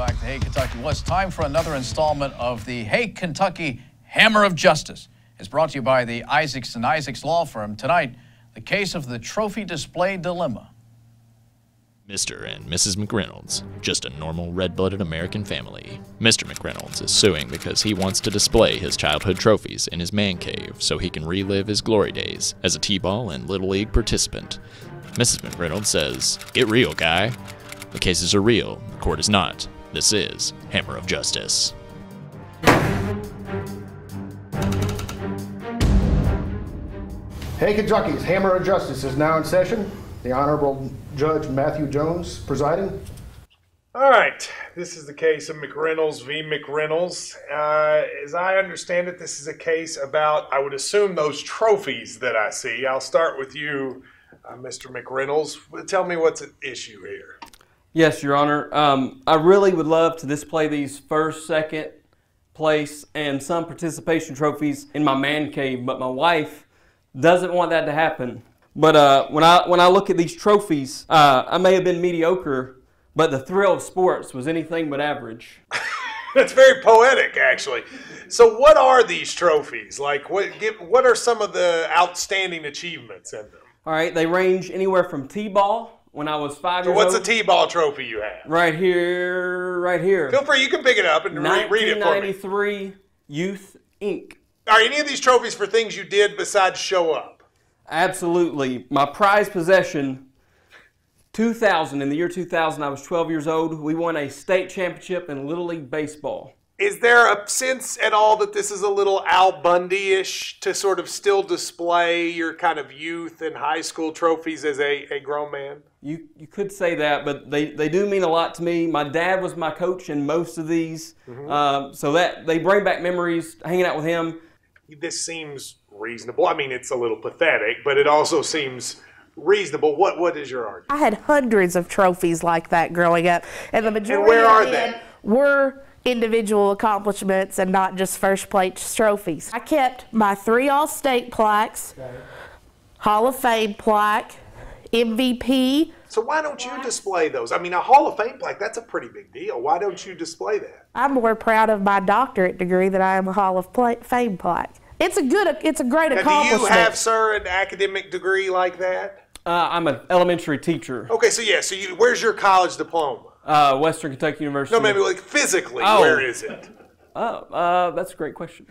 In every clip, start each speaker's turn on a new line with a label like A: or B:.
A: back to Hey, Kentucky. Well, it's time for another installment of the Hey, Kentucky Hammer of Justice. It's brought to you by the Isaacs & Isaacs Law Firm. Tonight, the case of the trophy display dilemma.
B: Mr. and Mrs. McReynolds, just a normal red-blooded American family. Mr. McReynolds is suing because he wants to display his childhood trophies in his man cave so he can relive his glory days as a T-ball and Little League participant. Mrs. McReynolds says, "Get real, guy. The cases are real, the court is not. This is Hammer of Justice."
C: Hey, Kentucky's Hammer of Justice is now in session. The Honorable Judge Matthew Jones presiding.
D: All right, this is the case of McReynolds v. McReynolds. As I understand it, this is a case about, I would assume, those trophies that I see. I'll start with you, Mr. McReynolds. Tell me what's at issue here.
E: Yes, Your Honor. I really would love to display these first, second place, and some participation trophies in my man cave, but my wife doesn't want that to happen. But when I look at these trophies, I may have been mediocre, but the thrill of sports was anything but average.
D: That's very poetic, actually. So what are these trophies? Like, what are some of the outstanding achievements in them?
E: All right, they range anywhere from T-ball, when I was 5 years old.
D: So what's a T-ball trophy you have?
E: Right here, right here.
D: Feel free, you can pick it up and read it for me.
E: 1993 Youth Inc.
D: Are any of these trophies for things you did besides show up?
E: Absolutely. My prized possession, 2000, in the year 2000, I was 12 years old. We won a state championship in Little League Baseball. Is
D: there a sense at all that this is a little Al Bundy-ish to sort of still display your kind of youth and high school trophies as a grown man?
E: You could say that, but they do mean a lot to me. My dad was my coach in most of these, so that they bring back memories hanging out with him.
D: This seems reasonable. I mean, it's a little pathetic, but it also seems reasonable. What is your argument?
F: I had hundreds of trophies like that growing up, and the majority
D: where are they?
F: Were individual accomplishments and not just first place trophies. I kept my 3 All-State plaques, Hall of Fame plaque, MVP.
D: So why don't you display those? I mean, a Hall of Fame plaque, that's a pretty big deal. Why don't you display that?
F: I'm more proud of my doctorate degree than I am a Hall of Fame plaque. It's a great accomplishment.
D: Do you have, sir, an academic degree like that?
E: I'm an elementary teacher.
D: Okay, so yeah, where's your college diploma?
E: Western Kentucky University.
D: No, maybe like physically, where is it?
E: That's a great question.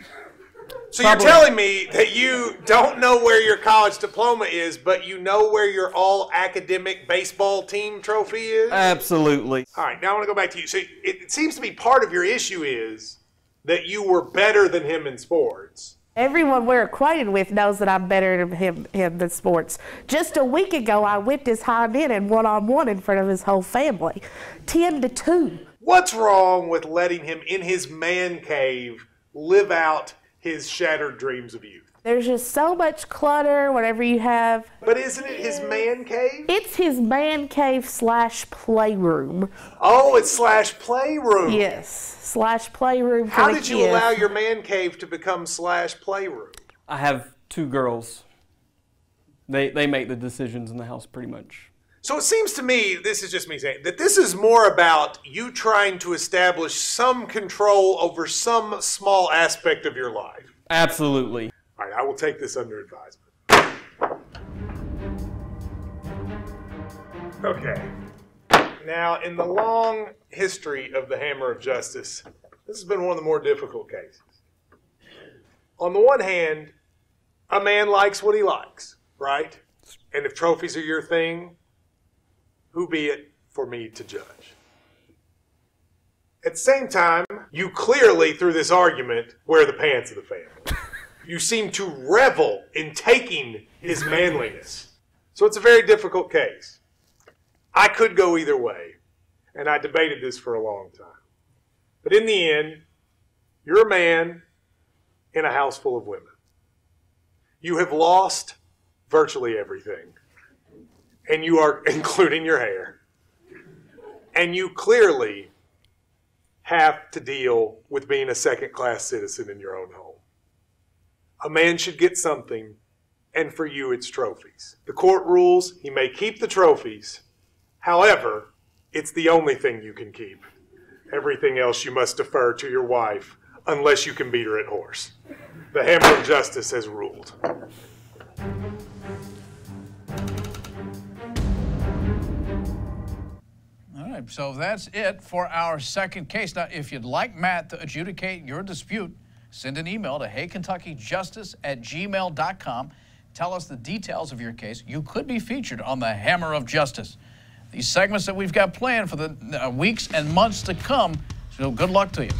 D: So you're telling me that you don't know where your college diploma is, but you know where your all-academic baseball team trophy is?
E: Absolutely.
D: All right, now I want to go back to you. So it seems to be part of your issue is that you were better than him in sports.
F: Everyone we're acquainted with knows that I'm better than him than sports. Just a week ago, I whipped his hind end in one-on-one in front of his whole family, 10-2.
D: What's wrong with letting him in his man cave live out his shattered dreams of youth?
F: There's just so much clutter, whatever you have.
D: But isn't it his man cave?
F: It's his man cave / playroom.
D: Oh, it's / playroom.
F: Yes, / playroom for
D: How
F: the
D: did you
F: kids.
D: allow your man cave to become / playroom?
E: I have 2 girls. They make the decisions in the house pretty much.
D: So it seems to me, this is just me saying, that this is more about you trying to establish some control over some small aspect of your life.
E: Absolutely.
D: All right, I will take this under advisement. Okay. Now, in the long history of the Hammer of Justice, this has been one of the more difficult cases. On the one hand, a man likes what he likes, right? And if trophies are your thing, who be it for me to judge? At the same time, you clearly, through this argument, wear the pants of the family. You seem to revel in taking his manliness. So it's a very difficult case. I could go either way, and I debated this for a long time. But in the end, you're a man in a house full of women. You have lost virtually everything, and you are, including your hair, and you clearly have to deal with being a second-class citizen in your own home. A man should get something, and for you it's trophies. The court rules he may keep the trophies. However, it's the only thing you can keep. Everything else you must defer to your wife, unless you can beat her at horse. The hammer of justice has ruled.
A: All right, so that's it for our second case. Now, if you'd like Matt to adjudicate your dispute, send an email to heykentuckyjustice@gmail.com. Tell us the details of your case. You could be featured on the Hammer of Justice. These segments that we've got planned for the weeks and months to come, so good luck to you.